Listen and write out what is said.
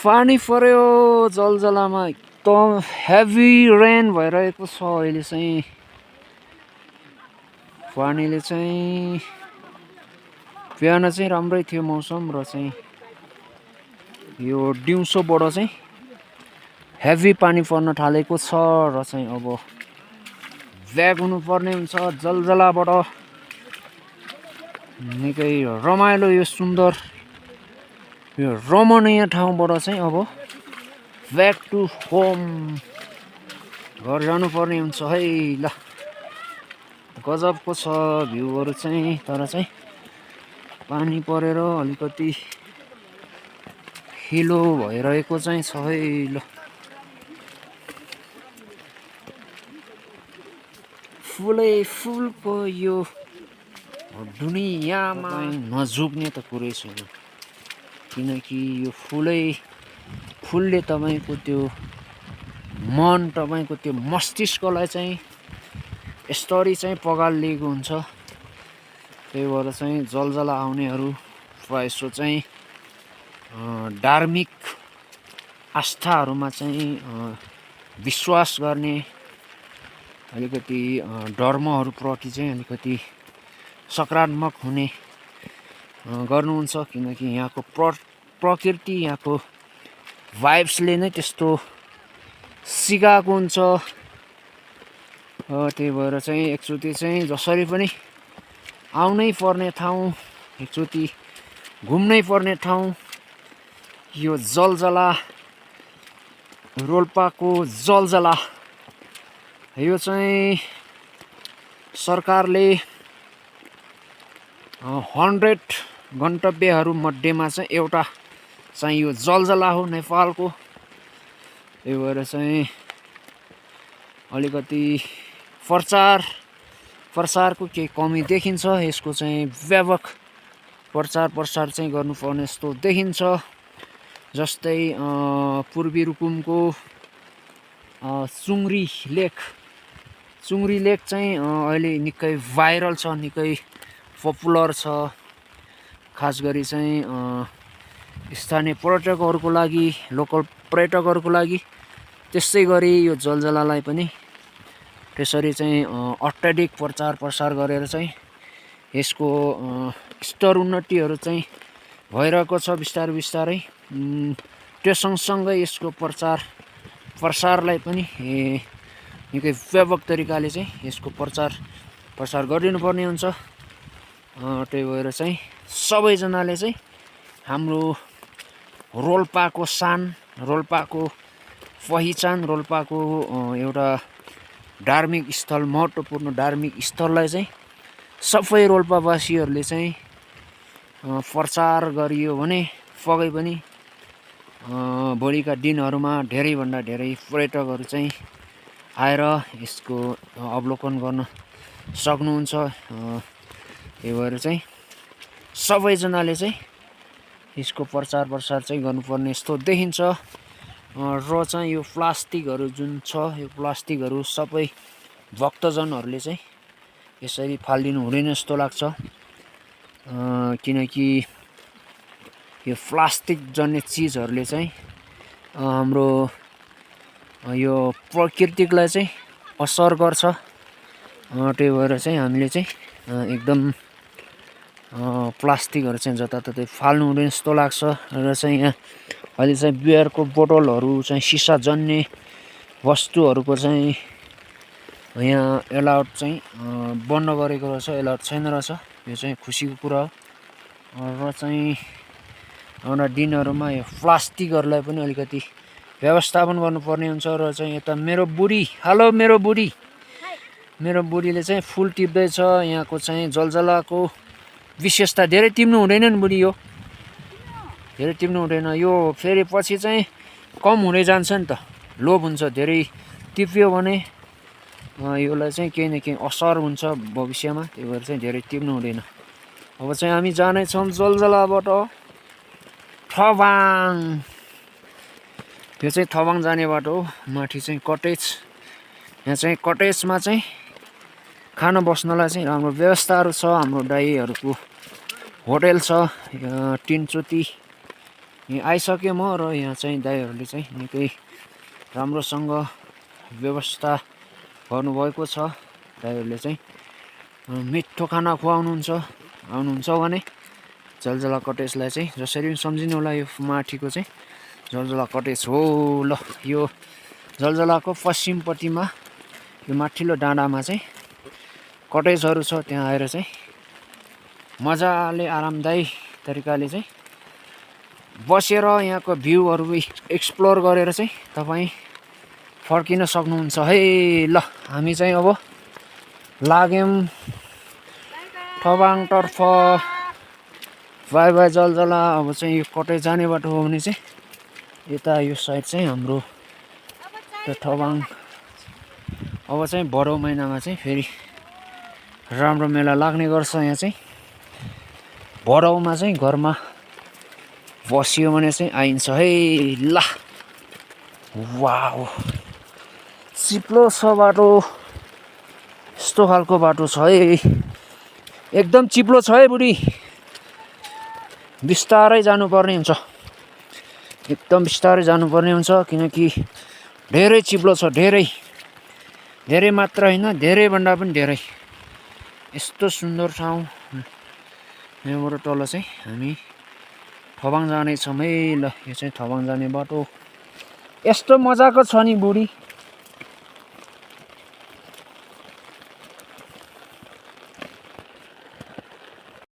पानी पर्यो जलजलामा एकदम हेभी रेन भइरहेको छ अहिले चाहिँ। पानीले चाहिँ बिहान चाहिँ राम्रै थियो मौसम र चाहिँ यो दिउँसोबाट चाहिँ हेभी पानी पर्न थालेको छ र चाहिँ अब ब्याक हुनुपर्ने हुन्छ जलजलाबाट। निकै रमाइलो यो सुन्दर यो रमणीय ठाउँबाट चाहिँ अब ब्याक टु होम घर जानुपर्ने हुन्छ है। ल गजबको छ भ्यूहरू चाहिँ, तर चाहिँ पानी परेर अलिकति हिलो भइरहेको चाहिँ छ है। ल फुलै फुलको यो दुनियाँमा नझुक्ने त कुरै छैन, किनकि यो फुलले तपाईँको त्यो मन, तपाईँको त्यो मस्तिष्कलाई चाहिँ यसरी चाहिँ पगालिएको हुन्छ। त्यही भएर चाहिँ जलजला आउनेहरू प्रायः जसो चाहिँ धार्मिक आस्थाहरूमा चाहिँ विश्वास गर्ने, अलिकति धर्महरूप्रति चाहिँ अलिकति सकारात्मक हुने गर्नुहुन्छ, किनकि यहाँको प्रकृति, यहाँको भाइब्सले नै त्यस्तो सिकाएको हुन्छ। त्यही भएर चाहिँ एकचोटि चाहिँ जसरी पनि आउनै पर्ने ठाउँ, एकचोटि घुम्नै पर्ने ठाउँ यो जलजला, रोल्पाको जलजला। यो चाहिँ सरकारले 100 गन्तव्यहरू मध्येमा चाहिँ एउटा चाहिँ यो जलजला हो नेपालको। त्यही भएर चाहिँ अलिकति प्रचारको केही कमी देखिन्छ। यसको चाहिँ व्यापक प्रचार चाहिँ गर्नुपर्ने जस्तो देखिन्छ। जस्तै पूर्वी रुकुमको चुङ्ग्री लेक चाहिँ अहिले निकै भाइरल छ, निकै पपुलर छ, खास गरी चाहिँ स्थानीय पर्यटकहरूको लागि, लोकल पर्यटकहरूको लागि। त्यसै गरी यो जलजलालाई पनि त्यसरी चाहिँ अत्याधिक प्रचार गरेर चाहिँ यसको स्तर उन्नतिहरू चाहिँ भइरहेको छ बिस्तारै। त्यो सँगसँगै यसको प्रसारलाई पनि निकै व्यापक तरिकाले चाहिँ यसको प्रचार गरिदिनुपर्ने हुन्छ। त्यही भएर चाहिँ सबैजनाले चाहिँ हाम्रो रोल्पाको शान, रोल्पाको पहिचान, रोल्पाको एउटा धार्मिक स्थल, महत्त्वपूर्ण धार्मिक स्थललाई चाहिँ सबै रोल्पावासीहरूले चाहिँ प्रचार गरियो भने पक्कै पनि भोलिका दिनहरूमा धेरैभन्दा धेरै पर्यटकहरू चाहिँ आएर यसको अवलोकन गर्न सक्नुहुन्छ। त्यही भएर चाहिँ सबैजनाले चाहिँ यसको प्रचार चाहिँ गर्नुपर्ने जस्तो देखिन्छ। र चाहिँ यो प्लास्टिकहरू जुन छ, यो प्लास्टिकहरू सबै भक्तजनहरूले चाहिँ यसरी फालिदिनु हुँदैन जस्तो लाग्छ, किनकि यो प्लास्टिक जन्य चिजहरूले चाहिँ हाम्रो यो प्रकृतिलाई चाहिँ असर गर्छ। त्यही भएर चाहिँ हामीले चाहिँ एकदम प्लास्टिकहरू चाहिँ जताततै फाल्नु हुँदैन जस्तो लाग्छ। र चाहिँ यहाँ अहिले चाहिँ बियरको बोतलहरू चाहिँ सिसा जन्ने वस्तुहरूको चाहिँ यहाँ एलाउड चाहिँ बन्द गरेको रहेछ, एलाउड छैन रहेछ। यो चाहिँ खुसीको कुरा हो। र चाहिँ आउँदा दिनहरूमा यो प्लास्टिकहरूलाई पनि अलिकति व्यवस्थापन गर्नुपर्ने हुन्छ। र चाहिँ यता मेरो बुढीले चाहिँ फुल टिप्दैछ। यहाँको चाहिँ जलजलाको विशेषता धेरै टिप्नु हुँदैन नि बुढी, यो धेरै टिप्नु हुँदैन, यो फेरि पछि चाहिँ कम हुँदै जान्छ नि त, लोभ हुन्छ। धेरै टिप्यो भने यसलाई चाहिँ केही न केही असर हुन्छ भविष्यमा, त्यही भएर चाहिँ धेरै टिप्नु हुँदैन। अब चाहिँ हामी जानेछौँ जलजलाबाट थवाङ। यो चाहिँ थवाङ जाने बाटो हो। माथि चाहिँ कटेज, यहाँ चाहिँ कटेजमा चाहिँ खाना बस्नलाई चाहिँ राम्रो व्यवस्थाहरू छ। हाम्रो दाइहरूको होटेल छ, 3 चोटी यहाँ आइसकेँ म र यहाँ चाहिँ दाइहरूले चाहिँ निकै राम्रोसँग व्यवस्था गर्नुभएको छ। दाइहरूले चाहिँ मिठो खाना खुवाउनुहुन्छ। आउनुहुन्छ भने जलजला कटेजलाई चाहिँ जसरी पनि सम्झिनु होला, यो माथिको चाहिँ जलजला कटेज हो। ल यो जलजलाको पश्चिमपट्टिमा यो माथिल्लो डाँडामा चाहिँ कटेजहरू छ। त्यहाँ आएर चाहिँ मजाले आरामदायी तरिकाले चाहिँ बसेर यहाँको भ्यूहरू एक्सप्लोर गरेर चाहिँ तपाईँ फर्किन सक्नुहुन्छ है। ल हामी चाहिँ अब लाग्यौँ ठबाङतर्फ। बाई बाई जलजला। अब चाहिँ यो कटेज जाने बाटो हो भने चाहिँ यता यो साइड चाहिँ हाम्रो त्यो ठबाङ। अब चाहिँ भदौ महिनामा चाहिँ फेरि राम्रो मेला लाग्ने गर्छ। यहाँ चाहिँ भदौमा चाहिँ घरमा बसियो भने चाहिँ आइन्छ है। ल वाउ चिप्लो छ बाटो, यस्तो खालको बाटो छ है। एकदम चिप्लो छ है बुढी, बिस्तारै जानुपर्ने हुन्छ। एकदम बिस्तारै जानुपर्ने हुन्छ किनकि धेरै चिप्लो छ। धेरै मात्र होइन, धेरैभन्दा पनि धेरै। यस्तो सुन्दर ठाउँ। यहाँबाट तल चाहिँ हामी ठबाङ जानेछौँ है। ल यो चाहिँ ठबाङ जाने बाटो। यस्तो मजाको छ नि बुढी।